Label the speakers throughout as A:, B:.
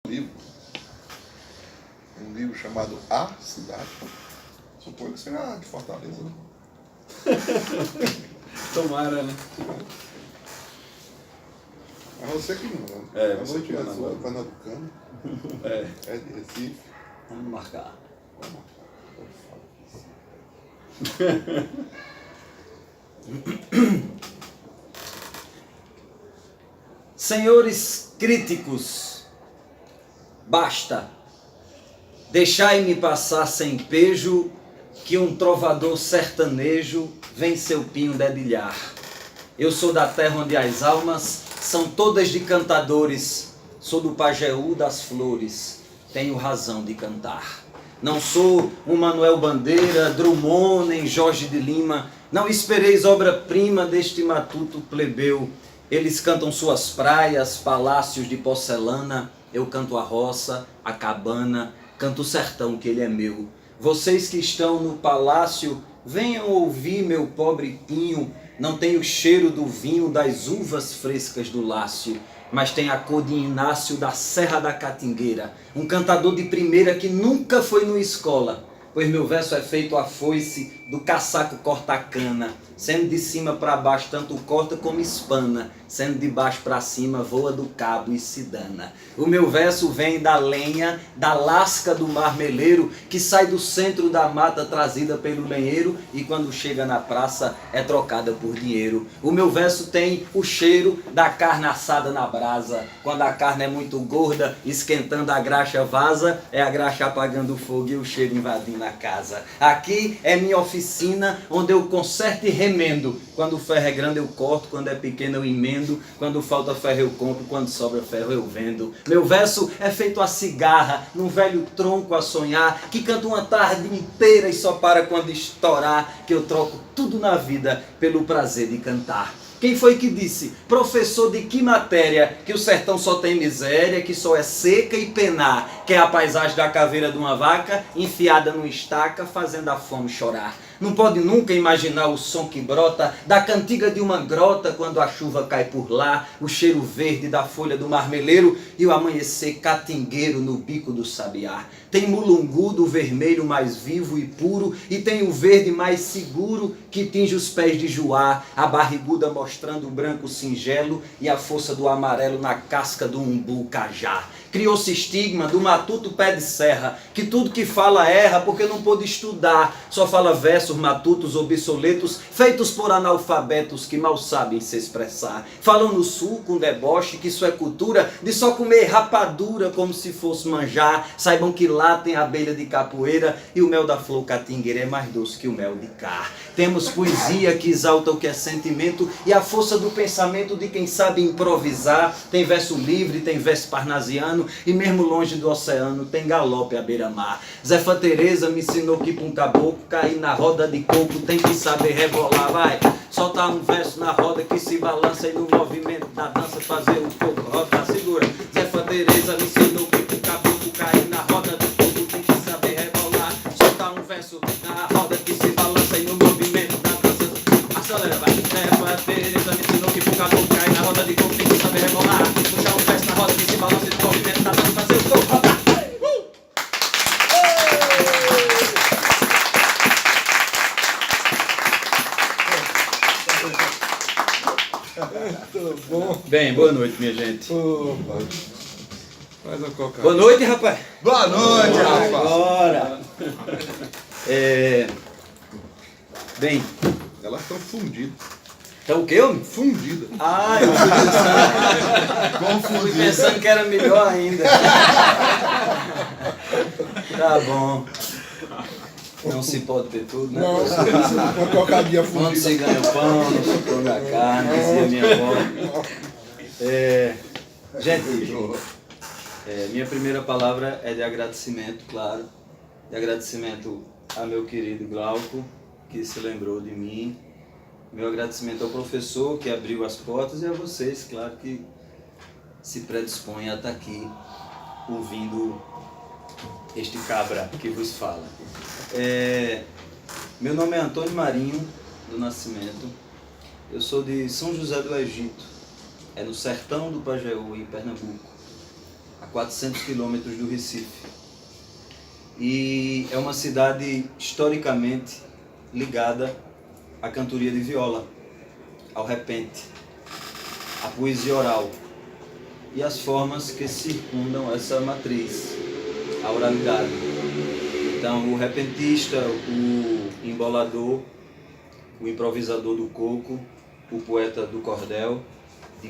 A: livro. Um livro chamado A Cidade. Suponho que será de Fortaleza, né?
B: Tomara, né?
A: Mas você que não.
B: Você que não.
A: É pernambucano. É de Recife.
B: Vamos marcar. Senhores críticos, basta, deixai-me passar sem pejo, que um trovador sertanejo vem seu pinho dedilhar. Eu sou da terra onde as almas são todas de cantadores, sou do Pajeú das flores, tenho razão de cantar. Não sou um Manuel Bandeira, Drummond, nem Jorge de Lima, não espereis obra-prima deste matuto plebeu. Eles cantam suas praias, palácios de porcelana, eu canto a roça, a cabana, canto o sertão que ele é meu. Vocês que estão no palácio, venham ouvir meu pobre pinho, não tem o cheiro do vinho das uvas frescas do Lácio, mas tem a cor de Inácio da Serra da Catingueira, um cantador de primeira que nunca foi numa escola, pois meu verso é feito à foice do caçaco corta-cana, sendo de cima para baixo tanto corta como espana, sendo de baixo para cima voa do cabo e se dana. O meu verso vem da lenha, da lasca do marmeleiro, que sai do centro da mata trazida pelo lenheiro e quando chega na praça é trocada por dinheiro. O meu verso tem o cheiro da carne assada na brasa, quando a carne é muito gorda, esquentando a graxa vaza, é a graxa apagando o fogo e o cheiro invadindo a casa. Aqui é minha oficina, onde eu conserto e remendo. Quando o ferro é grande eu corto, quando é pequeno eu emendo, quando falta ferro eu compro, quando sobra ferro eu vendo. Meu verso é feito a cigarra, num velho tronco a sonhar, que canta uma tarde inteira e só para quando estourar, que eu troco tudo na vida pelo prazer de cantar. Quem foi que disse, professor de que matéria, que o sertão só tem miséria, que só é seca e penar, que é a paisagem da caveira de uma vaca enfiada numa estaca fazendo a fome chorar. Não pode nunca imaginar o som que brota da cantiga de uma grota quando a chuva cai por lá, o cheiro verde da folha do marmeleiro e o amanhecer catingueiro no bico do sabiá. Tem mulungu do vermelho mais vivo e puro e tem o verde mais seguro que tinge os pés de Juá, a barriguda mostrando o branco singelo e a força do amarelo na casca do umbu cajá. Criou-se estigma do matuto pé de serra, que tudo que fala erra porque não pôde estudar, só fala versos matutos obsoletos, feitos por analfabetos que mal sabem se expressar. Falam no sul com deboche que isso é cultura de só comer rapadura como se fosse manjar. Saibam que lá tem abelha de capoeira e o mel da flor catingueira é mais doce que o mel de cá. Temos poesia que exalta o que é sentimento e a força do pensamento de quem sabe improvisar. Tem verso livre, tem verso parnasiano e mesmo longe do oceano tem galope à beira-mar. Zefa Teresa me ensinou que pra um caboclo cair na roda de coco tem que saber rebolar. Vai, solta um verso na roda que se balança e no movimento da dança fazer o coco roda, segura. Zefa Teresa me ensinou que pra um caboclo cair na roda de coco tem que saber rebolar. Solta um verso na roda que se balança e no movimento da dança. Acelera, vai. Zefa Teresa me ensinou que pra um caboclo cair na roda de coco tem que saber rebolar. Puxar um verso na roda que se balança e no movimento da dança fazer o coco roda. Bem, boa noite, minha gente.
A: Faz a coca.
B: Boa noite, rapaz.
C: Boa noite, rapaz.
B: Agora. Bem,
A: Elas estão fundidas.
B: tá o quê, homem?
A: Fundidas.
B: Ah, eu fui pensando que era melhor ainda. Tá bom. Não se pode ter tudo, né?
A: Não, uma cocadinha
B: Quando se
A: fundida.
B: ganha o pão, não se come a carne, dizia minha avó. Gente, minha primeira palavra é de agradecimento, claro. De agradecimento a meu querido Glauco, que se lembrou de mim. Meu agradecimento ao professor que abriu as portas e a vocês, claro, que se predispõem a estar aqui ouvindo este cabra que vos fala. Meu nome é Antônio Marinho do Nascimento. Eu sou de São José do Egito, é no sertão do Pajeú, em Pernambuco. A 400 quilômetros do Recife. E é uma cidade historicamente ligada à cantoria de viola, ao repente, à poesia oral e às formas que circundam essa matriz, a oralidade. Então, o repentista, o embolador, o improvisador do coco, o poeta do cordel, de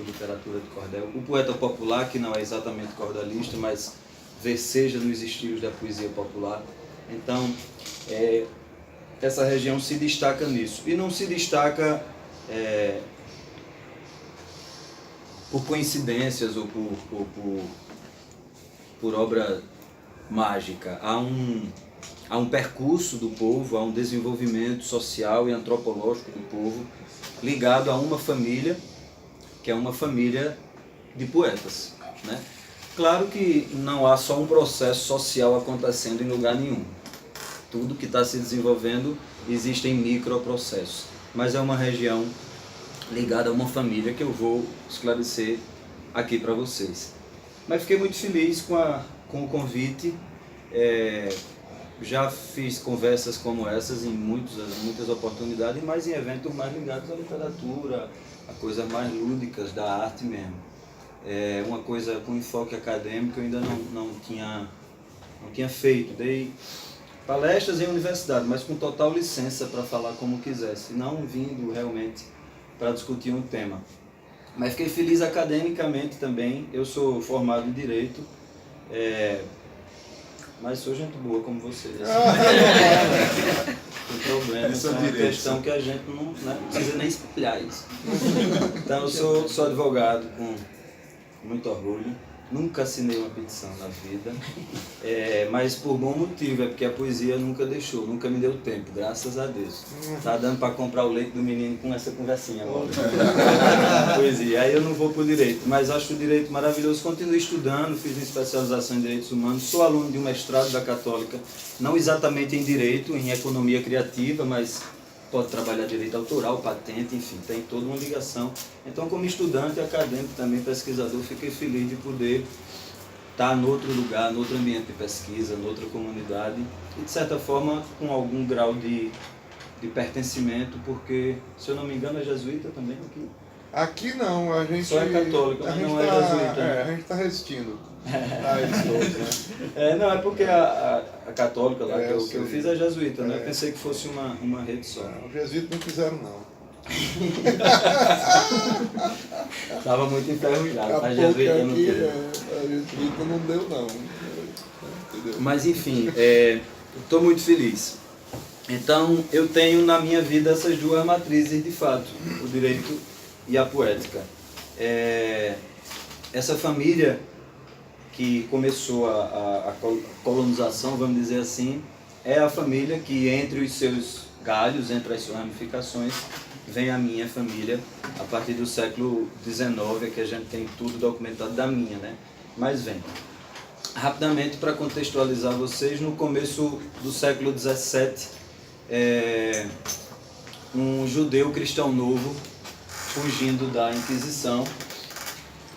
B: literatura de cordel, o poeta popular, que não é exatamente cordalista, mas verseja nos estilos da poesia popular. Então, essa região se destaca nisso. E não se destaca por coincidências ou por obra mágica. Há um percurso do povo, há um desenvolvimento social e antropológico do povo ligado a uma família, que é uma família de poetas, né? Claro que não há só um processo social acontecendo em lugar nenhum. Tudo que está se desenvolvendo existem microprocessos, mas é uma região ligada a uma família que eu vou esclarecer aqui para vocês. Mas fiquei muito feliz com o convite. Já fiz conversas como essas em muitas oportunidades, mas em eventos mais ligados à literatura, a coisas mais lúdicas da arte mesmo. Uma coisa com enfoque acadêmico eu ainda não tinha feito. Dei palestras em universidade, mas com total licença para falar como quisesse, não vindo realmente para discutir um tema. Mas fiquei feliz academicamente também. Eu sou formado em Direito, mas sou gente boa como vocês. Não tem problema, é uma questão que a gente não precisa nem espelhar isso. Então eu sou advogado com muito orgulho. Nunca assinei uma petição na vida, mas por bom motivo, porque a poesia nunca deixou, nunca me deu tempo, graças a Deus. Tá dando para comprar o leite do menino com essa conversinha agora. Poesia, aí eu não vou pro direito, mas acho o direito maravilhoso. Continuo estudando, fiz uma especialização em direitos humanos, sou aluno de um mestrado da Católica, não exatamente em direito, em economia criativa, mas pode trabalhar direito autoral, patente, enfim, tem toda uma ligação. Então, como estudante, acadêmico, também pesquisador, fiquei feliz de poder estar em outro lugar, em outro ambiente de pesquisa, em outra comunidade, e de certa forma com algum grau de pertencimento, porque, se eu não me engano, é jesuíta também aqui.
A: Aqui não, a gente...
B: Só é católico, mas não é jesuíta.
A: A gente está resistindo a eles todos, né?
B: Não, é porque a católica lá que eu fiz é jesuíta, né? Eu pensei que fosse uma rede só.
A: Os jesuítas não quiseram, não.
B: Estava muito enferrujado, a jesuíta não queria.
A: A jesuíta não deu, não. Entendeu?
B: Mas enfim, estou muito feliz. Então, eu tenho na minha vida essas duas matrizes de fato, o direito e a poética. Essa família que começou a colonização, vamos dizer assim, é a família que, entre os seus galhos, entre as suas ramificações, vem a minha família, a partir do século XIX, é que a gente tem tudo documentado da minha, né? Mas vem. Rapidamente, para contextualizar vocês, no começo do século XVII, um judeu cristão novo, fugindo da Inquisição,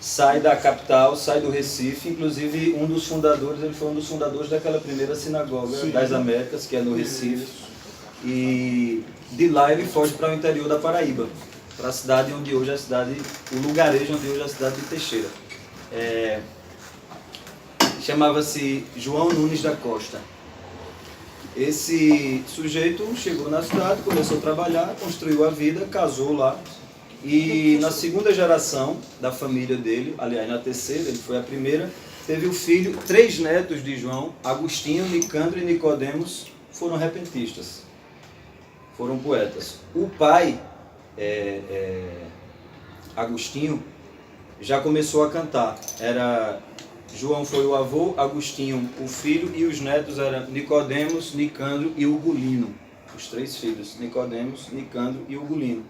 B: sai da capital, sai do Recife. Inclusive um dos fundadores, ele foi um dos fundadores daquela primeira sinagoga das Américas, que é no Recife. E de lá ele foge para o interior da Paraíba, para a cidade onde hoje é a cidade, o lugarejo onde hoje é a cidade de Teixeira. Chamava-se João Nunes da Costa. Esse sujeito chegou na cidade, começou a trabalhar, construiu a vida, casou lá. E na segunda geração da família dele, aliás, na terceira, ele foi a primeira, teve o filho, 3 netos de João, Agostinho, Nicandro e Nicodemos, foram repentistas, foram poetas. O pai, Agostinho, já começou a cantar. João foi o avô, Agostinho o filho, e os netos eram Nicodemos, Nicandro e Ugolino. Os 3 filhos, Nicodemos, Nicandro e Ugolino.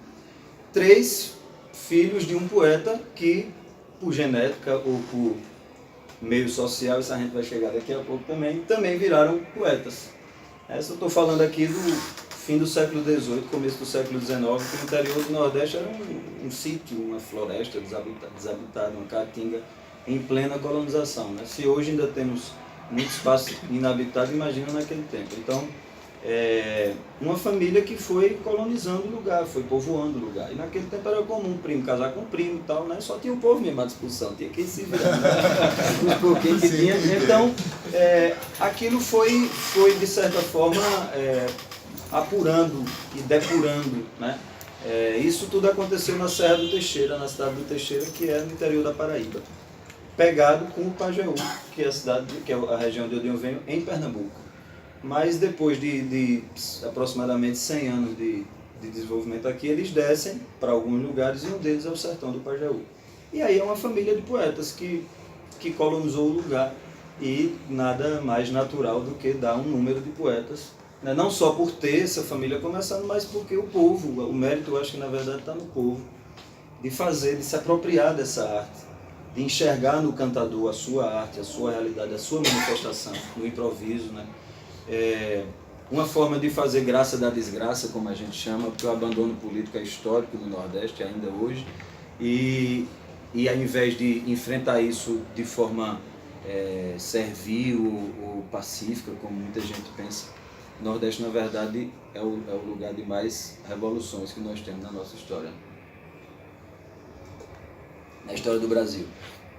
B: 3 filhos de um poeta que, por genética ou por meio social, isso a gente vai chegar daqui a pouco também viraram poetas. Essa eu estou falando aqui do fim do século XVIII, começo do século XIX, que no interior do Nordeste era um sítio, uma floresta desabitada, uma caatinga. em plena colonização, né? Se hoje ainda temos muito espaço inabitado, imagina naquele tempo. Então, uma família que foi colonizando o lugar, foi povoando o lugar. E naquele tempo era comum primo casar com primo e tal, né? Só tinha o povo mesmo à disposição, tinha que se virar, né? Os pouquinhos que tinha. Então, aquilo foi de certa forma apurando e depurando, né? Isso tudo aconteceu na Serra do Teixeira, na cidade do Teixeira, que é no interior da Paraíba, pegado com o Pajeú, que é a região de onde eu venho, em Pernambuco. Mas depois de aproximadamente 100 anos de desenvolvimento aqui, eles descem para alguns lugares e um deles é o sertão do Pajeú. E aí é uma família de poetas que colonizou o lugar, e nada mais natural do que dar um número de poetas, né? Não só por ter essa família começando, mas porque o povo, o mérito eu acho que na verdade está no povo, de se apropriar dessa arte, de enxergar no cantador a sua arte, a sua realidade, a sua manifestação, no improviso, né? Uma forma de fazer graça da desgraça, como a gente chama, porque o abandono político é histórico no Nordeste ainda hoje, e ao invés de enfrentar isso de forma servil ou pacífica, como muita gente pensa, o Nordeste, na verdade, é o lugar de mais revoluções que nós temos na nossa história. Na história do Brasil.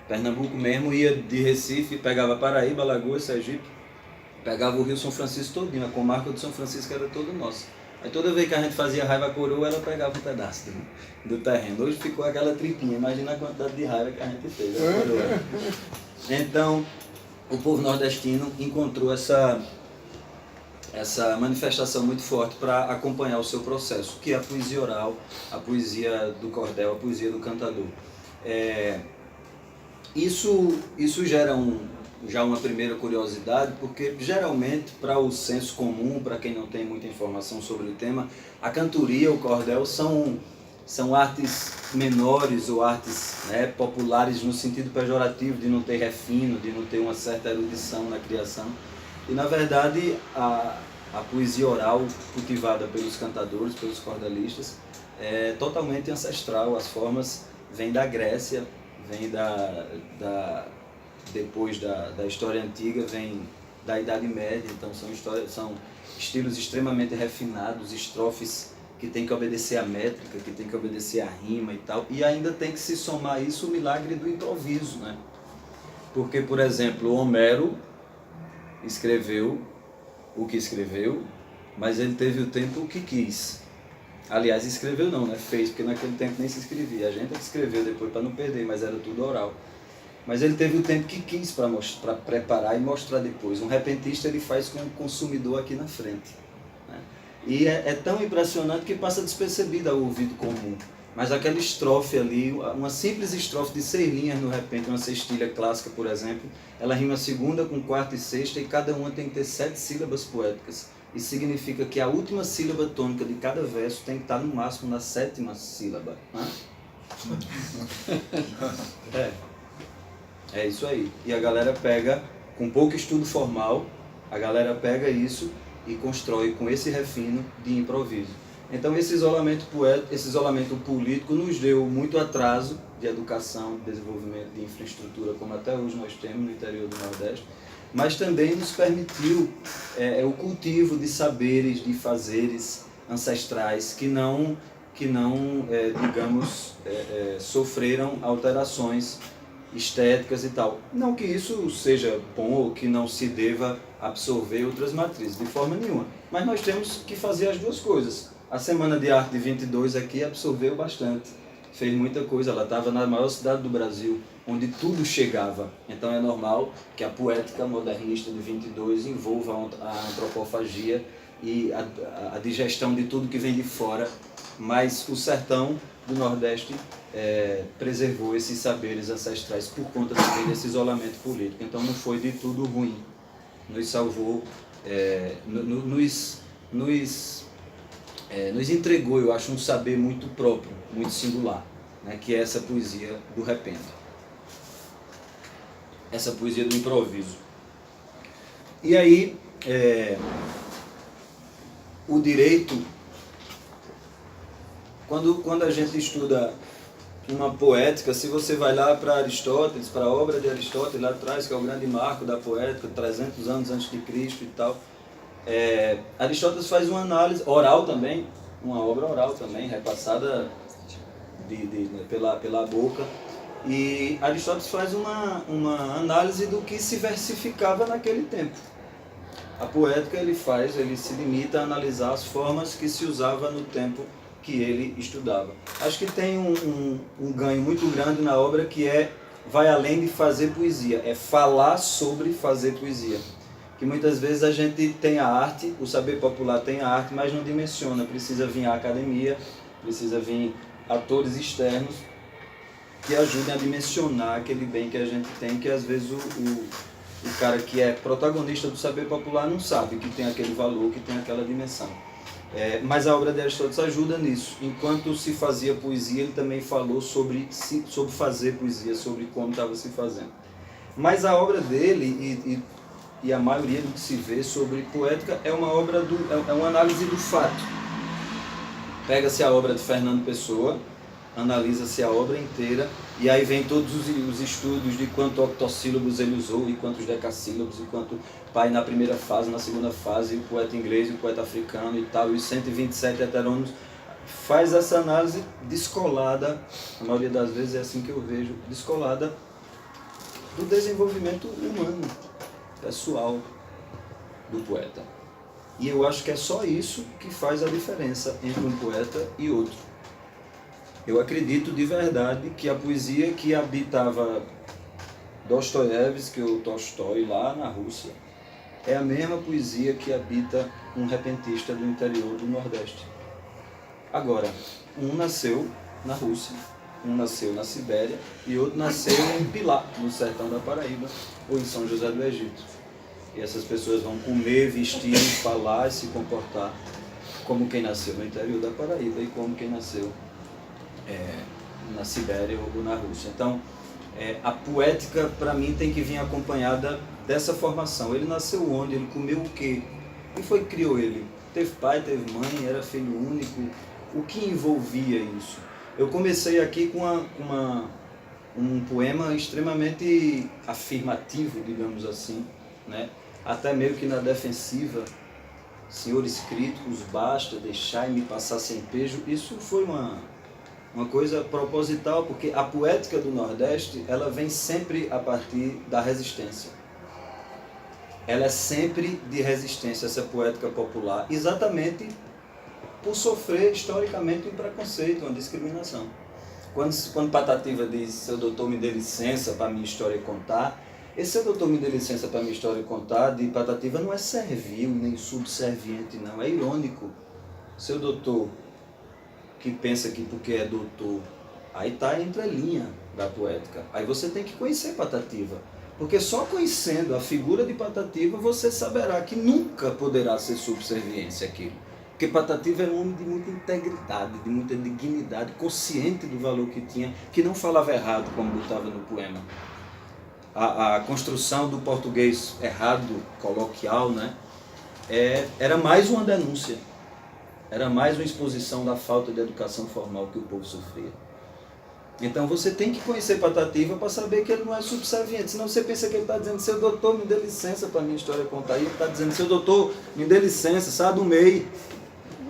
B: Pernambuco mesmo ia de Recife, pegava Paraíba, Alagoas, Sergipe, pegava o Rio São Francisco todinho, a comarca do São Francisco era toda nossa. Aí toda vez que a gente fazia raiva à coroa, ela pegava um pedaço do terreno. Hoje ficou aquela tripinha, imagina a quantidade de raiva que a gente teve à coroa. Então, o povo nordestino encontrou essa manifestação muito forte para acompanhar o seu processo, que é a poesia oral, a poesia do cordel, a poesia do cantador. Isso gera já uma primeira curiosidade, porque geralmente, para o senso comum, para quem não tem muita informação sobre o tema, a cantoria, o cordel, são artes menores ou artes, né, populares no sentido pejorativo, de não ter refino, de não ter uma certa erudição na criação. E, na verdade, a poesia oral cultivada pelos cantadores, pelos cordelistas, é totalmente ancestral. As formas vêm da Grécia, vêm depois da história antiga, vem da Idade Média, então são estilos extremamente refinados, estrofes que tem que obedecer à métrica, que tem que obedecer à rima e tal, e ainda tem que se somar a isso o milagre do improviso, né? Porque, por exemplo, Homero escreveu o que escreveu, mas ele teve o tempo que quis. Aliás, escreveu não, né? Fez, porque naquele tempo nem se escrevia. A gente é que escreveu depois para não perder, mas era tudo oral. Mas ele teve o tempo que quis para preparar e mostrar depois. Um repentista ele faz com o consumidor aqui na frente, né? E é tão impressionante que passa despercebida ao ouvido comum. Mas aquela estrofe ali, uma simples estrofe de 6 linhas no repente, uma sextilha clássica, por exemplo, ela rima segunda com quarta e sexta, e cada uma tem que ter 7 sílabas poéticas. Isso significa que a última sílaba tônica de cada verso tem que estar no máximo na 7ª sílaba, né? É isso aí. E a galera pega, com pouco estudo formal, a galera pega isso e constrói com esse refino de improviso. Então esse isolamento político nos deu muito atraso de educação, de desenvolvimento de infraestrutura, como até hoje nós temos no interior do Nordeste, mas também nos permitiu o cultivo de saberes, de fazeres ancestrais que não sofreram alterações estéticas e tal. Não que isso seja bom ou que não se deva absorver outras matrizes, de forma nenhuma. Mas nós temos que fazer as duas coisas. A Semana de Arte de 22 aqui absorveu bastante, fez muita coisa. Ela estava na maior cidade do Brasil, onde tudo chegava. Então é normal que a poética modernista de 22 envolva a antropofagia e a digestão de tudo que vem de fora. Mas o sertão do Nordeste preservou esses saberes ancestrais por conta também desse isolamento político. Então não foi de tudo ruim. Nos salvou, nos entregou, eu acho, um saber muito próprio, muito singular, né, que é essa poesia do repente. Essa poesia do improviso. E aí, o direito, quando a gente estuda uma poética. Se você vai lá para Aristóteles, para a obra de Aristóteles lá atrás, que é o grande marco da poética, 300 anos antes de Cristo e tal, Aristóteles faz uma análise oral também, uma obra oral também, repassada pela boca. E Aristóteles faz uma análise do que se versificava naquele tempo. A poética ele se limita a analisar as formas que se usava no tempo que ele estudava. Acho que tem um ganho muito grande na obra que vai além de fazer poesia, é falar sobre fazer poesia. Que muitas vezes a gente tem a arte, o saber popular tem a arte, mas não dimensiona, precisa vir a academia, precisa vir atores externos que ajudem a dimensionar aquele bem que a gente tem, que às vezes o cara que é protagonista do saber popular não sabe que tem aquele valor, que tem aquela dimensão. Mas a obra de Aristóteles ajuda nisso. Enquanto se fazia poesia, ele também falou sobre fazer poesia, sobre como estava se fazendo. Mas a obra dele e a maioria do que se vê sobre poética é uma obra é uma análise do fato. Pega-se a obra de Fernando Pessoa, analisa-se a obra inteira, e aí vem todos os estudos de quantos octossílabos ele usou, e quantos decassílabos, e quanto pai na primeira fase, na segunda fase, o poeta inglês, o poeta africano e tal, e os 127 heterônimos. Faz essa análise descolada, a maioria das vezes é assim que eu vejo, descolada do desenvolvimento humano, pessoal do poeta. E eu acho que é só isso que faz a diferença entre um poeta e outro. Eu acredito de verdade que a poesia que habitava Dostoiévski ou Tolstói lá na Rússia é a mesma poesia que habita um repentista do interior do Nordeste. Agora, um nasceu na Rússia, um nasceu na Sibéria e outro nasceu em Pilar, no sertão da Paraíba, ou em São José do Egito. E essas pessoas vão comer, vestir, falar e se comportar como quem nasceu no interior da Paraíba e como quem nasceu na Sibéria ou na Rússia. Então, a poética, para mim, tem que vir acompanhada dessa formação. Ele nasceu onde? Ele comeu o quê? Quem foi que criou ele? Teve pai, teve mãe, era filho único? O que envolvia isso? Eu comecei aqui com um poema extremamente afirmativo, digamos assim, né? Até meio que na defensiva. Senhores críticos, basta, deixai-me passar sem pejo. Isso foi uma coisa proposital, porque a poética do Nordeste, ela vem sempre a partir da resistência. Ela é sempre de resistência, essa poética popular, exatamente por sofrer historicamente um preconceito, uma discriminação. Quando Patativa diz, seu doutor me dê licença para minha história contar, esse seu doutor me dê licença para minha história contar, de Patativa não é servil, nem subserviente, não, é irônico. Seu doutor que pensa que porque é doutor, aí está entre a linha da poética. Aí você tem que conhecer Patativa, porque só conhecendo a figura de Patativa você saberá que nunca poderá ser subserviência aquilo. Porque Patativa era um homem de muita integridade, de muita dignidade, consciente do valor que tinha, que não falava errado, como botava no poema. A construção do português errado, coloquial, né, era mais uma denúncia. Era mais uma exposição da falta de educação formal que o povo sofria. Então você tem que conhecer Patativa para saber que ele não é subserviente. Senão você pensa que ele está dizendo, seu doutor, me dê licença para a minha história contar. E ele está dizendo, seu doutor, me dê licença, sai do meio.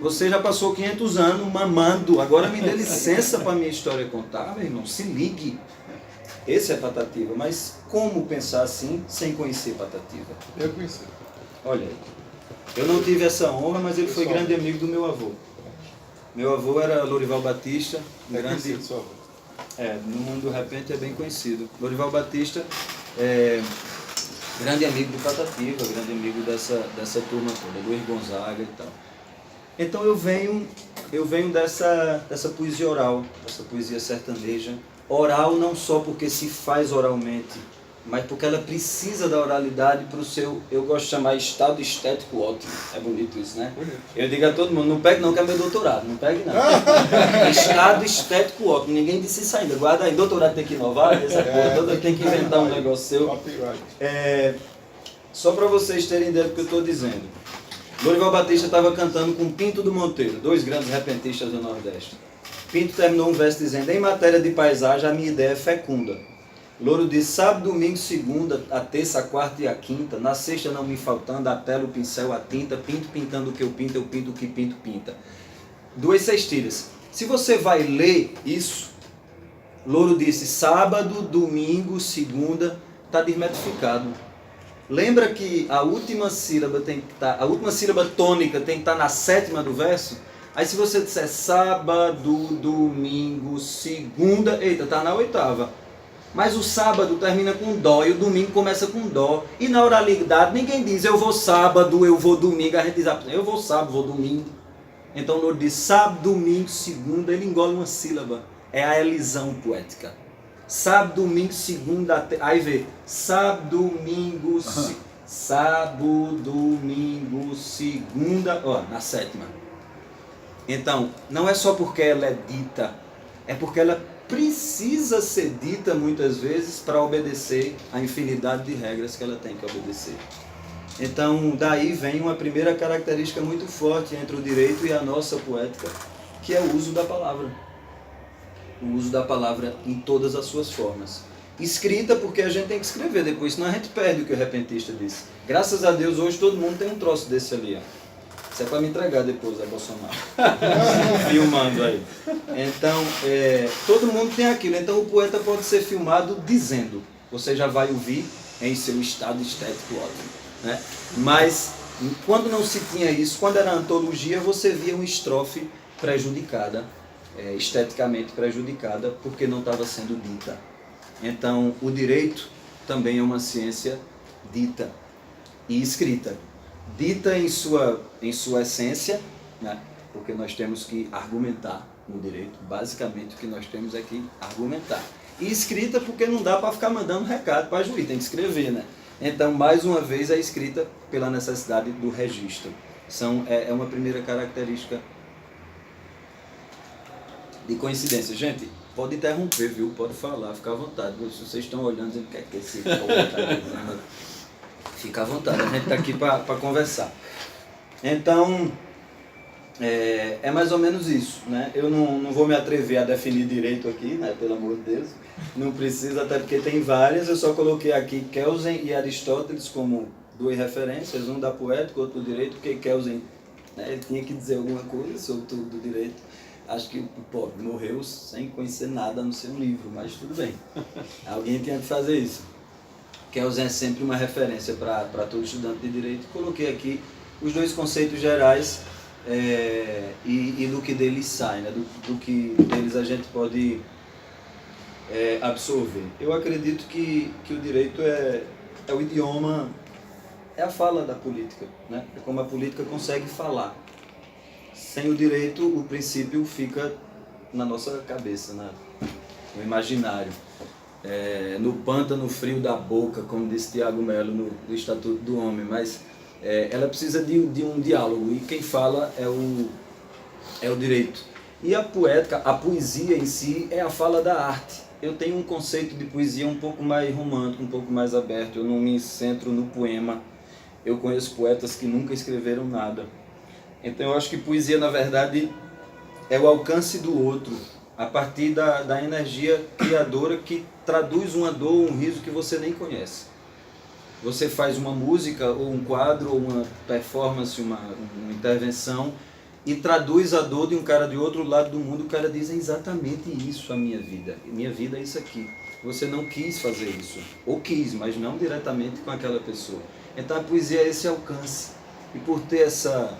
B: Você já passou 500 anos mamando, agora me dê licença para a minha história contar. Meu irmão, se ligue. Esse é Patativa. Mas como pensar assim sem conhecer Patativa?
A: Eu conheci.
B: Olha aí. Eu não tive essa honra, mas ele foi grande amigo do meu avô. Meu avô era Lorival Batista, grande... no mundo do repente é bem conhecido. Lorival Batista grande amigo do Patativa, grande amigo dessa turma toda, Luiz Gonzaga e tal. Então eu venho dessa poesia oral, dessa poesia sertaneja. Oral não só porque se faz oralmente, mas porque ela precisa da oralidade para o seu, eu gosto de chamar estado estético ótimo. É bonito isso, né? Bonito. Eu digo a todo mundo, não pegue não, que é meu doutorado, não pegue não. Estado estético ótimo, ninguém disse isso ainda. Guarda aí, doutorado tem que inovar, essa porra toda tem que inventar um negócio seu. Só para vocês terem ideia do que eu estou dizendo. Lorival Batista estava cantando com Pinto do Monteiro, dois grandes repentistas do Nordeste. Pinto terminou um verso dizendo: em matéria de paisagem, a minha ideia é fecunda. Louro diz: sábado, domingo, segunda, a terça, a quarta e a quinta. Na sexta não me faltando a tela, o pincel, a tinta. Pinto pintando o que eu pinto o que pinto pinta. 2 sextilhas. Se você vai ler isso, Louro disse: sábado, domingo, segunda, está desmetificado. Lembra que a última sílaba tem que estar, a última sílaba tônica tem que estar na 7ª do verso? Aí se você disser sábado, domingo, segunda, eita, está na 8ª. Mas o sábado termina com dó e o domingo começa com dó. E na oralidade ninguém diz eu vou sábado, eu vou domingo. A gente diz eu vou sábado, vou domingo. Então o Louro diz sábado, domingo, segunda, ele engole uma sílaba. É a elisão poética. Sábado, domingo, segunda, aí vê, sábado, domingo, segunda, ó, na 7ª. Então, não é só porque ela é dita, é porque ela precisa ser dita muitas vezes para obedecer a infinidade de regras que ela tem que obedecer. Então, daí vem uma primeira característica muito forte entre o direito e a nossa poética, que é o uso da palavra. O uso da palavra em todas as suas formas. Escrita, porque a gente tem que escrever depois, senão a gente perde o que o repentista disse. Graças a Deus, hoje todo mundo tem um troço desse ali, ó. Isso é para me entregar depois, Bolsonaro. Filmando aí. Então, todo mundo tem aquilo. Então, o poeta pode ser filmado dizendo. Você já vai ouvir em seu estado estético ótimo, né? Mas, quando não se tinha isso, quando era antologia, você via uma estrofe prejudicada, esteticamente prejudicada, porque não estava sendo dita. Então, o direito também é uma ciência dita e escrita. Dita em sua essência, né? Porque nós temos que argumentar no direito. Basicamente, o que nós temos é que argumentar. E escrita porque não dá para ficar mandando recado para juiz, tem que escrever, né? Então, mais uma vez, é escrita pela necessidade do registro. É uma primeira característica de coincidência. Gente, pode interromper, viu? Pode falar, fica à vontade. Se vocês estão olhando, dizendo o que é que esse povo está dizendo, fica à vontade, a gente está aqui para conversar. Então, é mais ou menos isso, né? Eu não vou me atrever a definir direito aqui, né? Pelo amor de Deus. Não precisa, até porque tem várias. Eu só coloquei aqui Kelsen e Aristóteles como 2 referências, um da poética, outro do direito, porque Kelsen, né, ele tinha que dizer alguma coisa sobre tudo do direito. Acho que o pobre morreu sem conhecer nada no seu livro, mas tudo bem. Alguém tinha que fazer isso. Kelsen é sempre uma referência para todo estudante de direito. Coloquei aqui os 2 conceitos gerais e do que deles sai, né? do que deles a gente pode absorver. Eu acredito que o direito é o idioma, é a fala da política, né? É como a política consegue falar. Sem o direito, o princípio fica na nossa cabeça, né? No imaginário. No pântano frio da boca, como disse Tiago Melo no Estatuto do Homem, mas ela precisa de um diálogo, e quem fala é o direito. E a poética, a poesia em si, é a fala da arte. Eu tenho um conceito de poesia um pouco mais romântico, um pouco mais aberto, eu não me centro no poema. Eu conheço poetas que nunca escreveram nada. Então eu acho que poesia, na verdade, é o alcance do outro, a partir da energia criadora que traduz uma dor, um riso que você nem conhece. Você faz uma música, ou um quadro, ou uma performance, uma intervenção, e traduz a dor de um cara de outro lado do mundo. O cara diz: é exatamente isso a minha vida. Minha vida é isso aqui. Você não quis fazer isso. Ou quis, mas não diretamente com aquela pessoa. Então a poesia é esse alcance. E por ter essa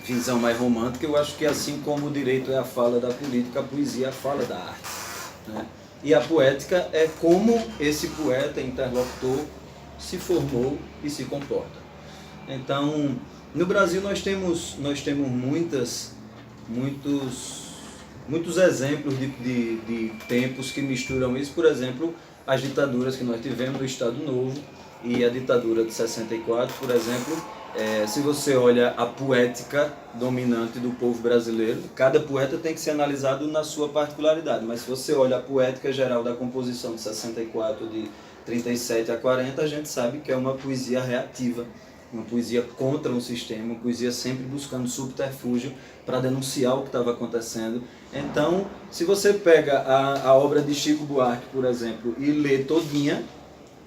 B: visão mais romântica, eu acho que assim como o direito é a fala da política, a poesia é a fala da arte, né? E a poética é como esse poeta interlocutor se formou e se comporta. Então, no Brasil nós temos muitos exemplos de tempos que misturam isso. Por exemplo, as ditaduras que nós tivemos do Estado Novo e a ditadura de 64, por exemplo. Se você olha a poética dominante do povo brasileiro, cada poeta tem que ser analisado na sua particularidade, mas se você olha a poética geral da composição de 64, de 37 a 40, a gente sabe que é uma poesia reativa. uma poesia contra um sistema, uma poesia sempre buscando subterfúgio para denunciar o que estava acontecendo. Então, se você pega a obra de Chico Buarque, por exemplo, e lê todinha,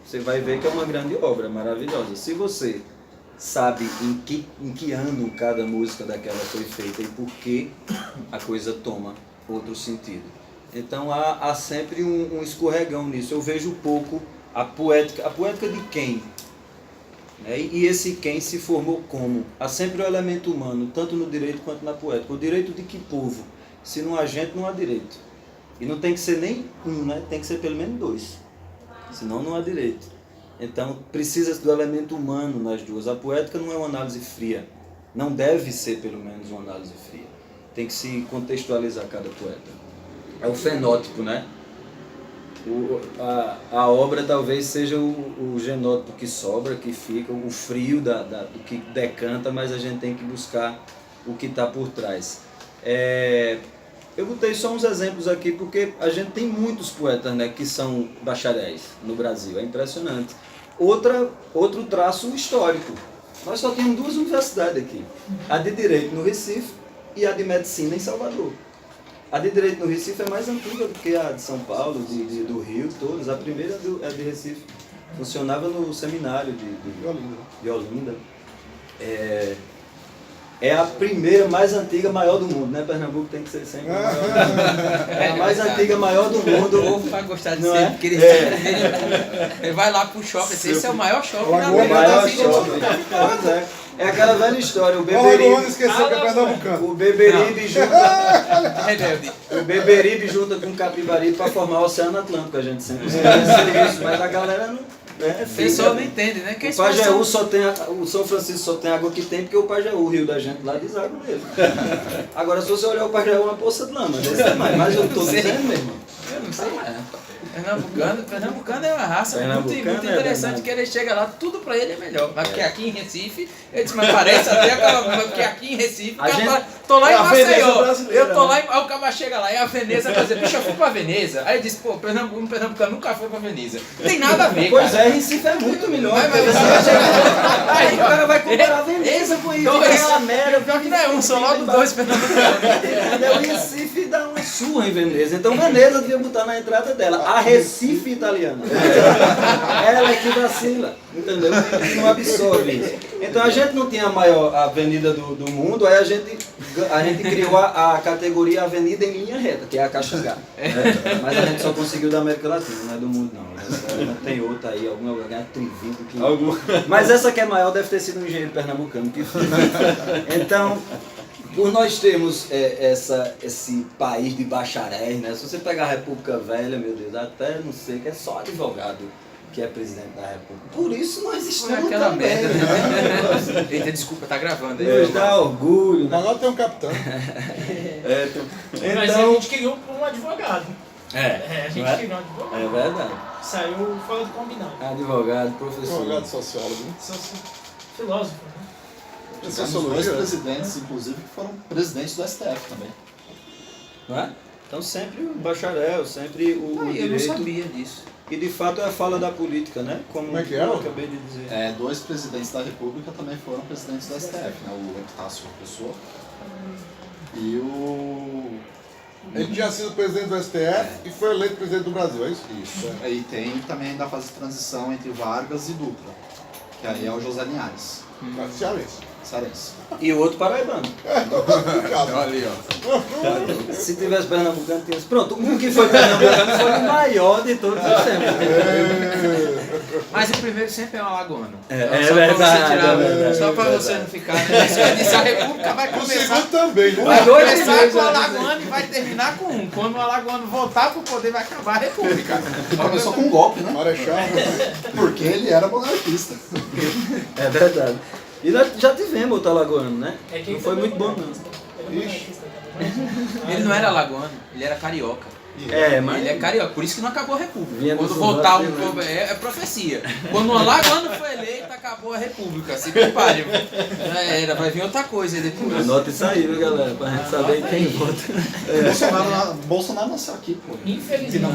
B: você vai ver que é uma grande obra, maravilhosa. Se você sabe em que ano cada música daquela foi feita e por que a coisa toma outro sentido. Então há sempre um escorregão nisso. Eu vejo pouco a poética de quem? E esse quem se formou como? Há sempre o elemento humano, tanto no direito quanto na poética. O direito de que povo? Se não há gente, não há direito. E não tem que ser nem um, né? Tem que ser pelo menos dois. Senão não há direito. Então precisa do elemento humano nas duas. A poética não é uma análise fria. Não deve ser pelo menos uma análise fria. Tem que se contextualizar cada poeta. É o fenótipo, né? A obra talvez seja o genótipo que sobra, que fica, o frio do que decanta, mas a gente tem que buscar o que está por trás. Eu botei só uns exemplos aqui porque a gente tem muitos poetas, né, que são bacharéis no Brasil, é impressionante. Outro traço histórico. Nós só temos 2 universidades aqui, a de Direito no Recife e a de Medicina em Salvador. A de Direito no Recife é mais antiga do que a de São Paulo, do Rio, todas. A primeira é de Recife. Funcionava no seminário de Olinda. É a primeira, mais antiga, maior do mundo, né? Pernambuco tem que ser sempre a maior do mundo. É a mais antiga, maior do mundo.
C: O povo vai gostar de
B: não
C: ser,
B: é?
C: porque ele vai lá pro shopping, esse é o maior shopping da
B: O
C: América
B: maior
C: do Sul.
B: shopping. Pois é. É aquela velha história, o
A: Alagoano
B: Beberibe.
A: esqueceu que é pernambucano.
B: O Beberibe junta.
C: Rebelde.
B: O Beberibe junta com o Capibaribe para formar o Oceano Atlântico, a gente sempre esquece isso, mas a galera não.
C: O pessoal não entende, né? Que
B: O Pajeú só tem, o São Francisco só tem água que tem porque o Pajeú, o rio da gente lá, deságua dele. Agora, se você olhar o Pajeú, é uma poça de lama, desse tamanho, mas eu estou dizendo mesmo.
C: Eu não sei, Pernambucano é uma raça muito
B: Pernambucano é
C: interessante,
B: verdade.
C: que ele chega lá, tudo pra ele é melhor. Mas porque aqui em Recife, eu disse, mas parece até aquela. Porque aqui em Recife,
B: A gente-
C: tô lá
D: É
C: em
D: a Veneza
C: Maceió.
D: brasileira,
C: Eu tô
D: né?
C: lá, aí o cara chega lá, e a Veneza vai dizer, bicho, eu fui pra Veneza. Aí ele disse, pô, Pernambucano nunca foi pra Veneza. Não tem nada a ver,
B: Pois
C: cara.
B: é, Recife é muito melhor.
C: Mas
B: porque você vai chegar- Aí o cara vai comparar Veneza com isso, aquela merda.
C: Pior que não é um, são logo 2 pernambucanos.
B: Entendeu? E Recife dá uma surra em Veneza. Então Veneza devia botar na entrada dela a Recife italiana. Ela é que vacila, entendeu? E não absorve isso. Então a gente não tinha a maior avenida do mundo, aí a gente criou a categoria Avenida em Linha Reta, que é a Caxangá. Mas a gente só conseguiu da América Latina, não é do mundo não. Não tem outra aí, alguma lugar Trivindo que. Mas essa que é maior deve ter sido um engenheiro pernambucano que fez. Então, por nós termos esse país de bacharéis, né? Se você pegar a República Velha, meu Deus, até não sei que é só advogado que é presidente da República. Por isso nós
C: Foi
B: estamos
C: aquela
B: também.
C: merda, né? Eita, desculpa, tá gravando aí.
B: Nos dá orgulho, né?
A: Agora tem um capitão.
E: Mas a
B: Então,
E: gente criou um advogado. A gente
B: não é?
E: criou um advogado.
B: É verdade.
E: Saiu fora do combinado.
B: Advogado, professor.
A: Advogado sociólogo.
E: Filósofo, né?
D: Tivemos
A: Sociologia,
D: 2
A: né?
D: presidentes, inclusive, que foram presidentes do STF também.
B: Não é? Então sempre o bacharel, sempre o
C: Eu não
B: direito.
C: sabia disso.
B: E de fato é a fala da política, né?
A: Como é que é?
B: eu acabei de dizer.
D: 2 presidentes da República também foram presidentes do STF, né? O Epitácio Pessoa e o...
A: Ele tinha sido presidente do STF e foi eleito presidente do Brasil, é isso?
D: Isso. E tem também ainda a fase de transição entre Vargas e Dutra, que aí é o José Linhares,
A: Cearense.
D: cearense.
B: E o outro paraibano.
A: Complicado.
D: Ali, ó.
B: Se tivesse pernambucano, tinha... Pronto, o que foi pernambucano foi o maior de todos os tempos.
C: Mas o primeiro sempre é um alagoano.
B: É
C: Só
B: verdade,
C: pra você tirar,
B: é verdade,
C: só pra você não ficar. Né? Eu disse, a República vai
A: O
C: começar.
A: segundo também, né?
C: Vai
B: dois
C: começar
B: primeiros,
C: com o
B: eu ia
C: alagoano e vai terminar com um. Quando o alagoano voltar pro poder, vai acabar a República.
D: Começou com um golpe, né?
A: Marechal.
D: Porque ele era monarquista.
B: É verdade. E nós já tivemos outro alagoano, né?
E: É quem
B: Não foi
E: também
B: muito bom,
E: é
B: não.
E: monarquista. Ele é monarquista também.
C: Ele não era alagoano, ele era carioca.
B: É, mas...
C: Ele é carioca, por isso que não acabou a República.
B: Vinha do
C: Quando
B: sul,
C: voltar
B: né?
C: um povo, é profecia. Quando o alagoano foi eleito, acabou a República. Se prepare. Já era, vai vir outra coisa aí depois.
B: Anota isso aí, viu, galera? Pra gente saber quem vota.
D: Bolsonaro nasceu aqui, pô.
E: Infelizmente.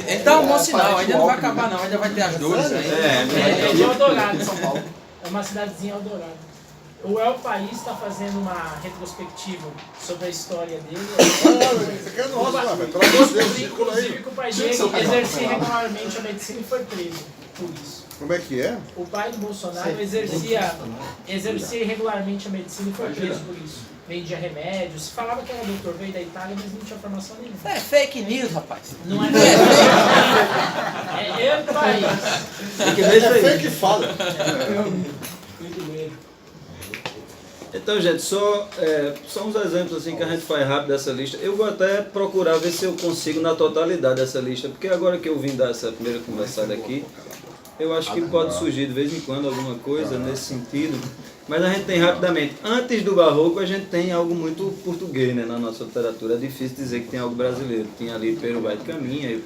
C: Então, um bom sinal, ainda não vai acabar não, ainda vai ter as dores aí.
E: É de Eldorado.
D: São Paulo.
E: É uma cidadezinha Eldorado. O El País está fazendo uma retrospectiva sobre a história dele.
A: Isso aqui é nosso, velho. Pelo amor de Deus, circula
E: Inclusive
A: aí.
E: que o pai
D: Tira
E: dele
D: seu canal,
E: exercia
D: canal.
E: regularmente a medicina e foi preso por isso.
A: Como é que é?
E: O pai do Bolsonaro exercia irregularmente a medicina e foi preso por isso. Vendia remédios, falava que era doutor, veio da Itália, mas não tinha formação nenhuma.
C: É fake news, rapaz.
E: Não é é El País.
B: Tem que ver isso aí.
A: Fake fala.
B: Então, gente, só uns exemplos assim que a gente faz rápido dessa lista. Eu vou até procurar ver se eu consigo na totalidade dessa lista, porque agora que eu vim dar essa primeira conversada aqui, eu acho que pode surgir de vez em quando alguma coisa nesse sentido. Mas a gente tem rapidamente. Antes do Barroco, a gente tem algo muito português, né, na nossa literatura. É difícil dizer que tem algo brasileiro. Tinha ali Pero Vai de Caminha, e o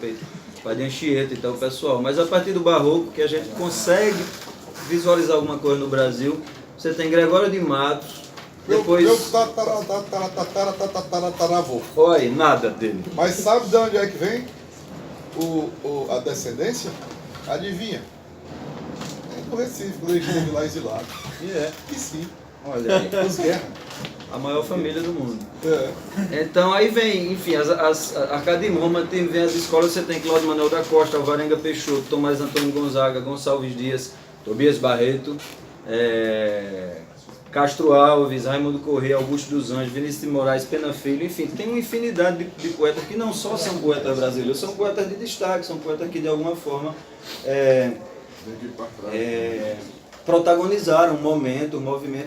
B: Pai de Anchieta e tal, o pessoal. Mas a partir do Barroco, que a gente consegue visualizar alguma coisa no Brasil, você tem Gregório de Matos, depois...
A: Meu tataravô.
B: Olha aí, nada dele.
A: Mas sabe de onde é que vem a descendência? Adivinha? É do Recife, quando eles esteve lá exilado.
B: E é,
A: E sim,
B: olha aí,
A: os guerras.
B: a maior família do mundo.
A: É.
B: Então aí vem, enfim, a Arcadim Roma vem as escolas, você tem Cláudio Manuel da Costa, Alvarenga Peixoto, Tomás Antônio Gonzaga, Gonçalves Dias, Tobias Barreto, Castro Alves, Raimundo Corrêa, Augusto dos Anjos, Vinícius de Moraes, Pena Filho, enfim, tem uma infinidade de poetas que não só são poetas brasileiros, são poetas de destaque, são poetas que de alguma forma protagonizaram um momento, um movimento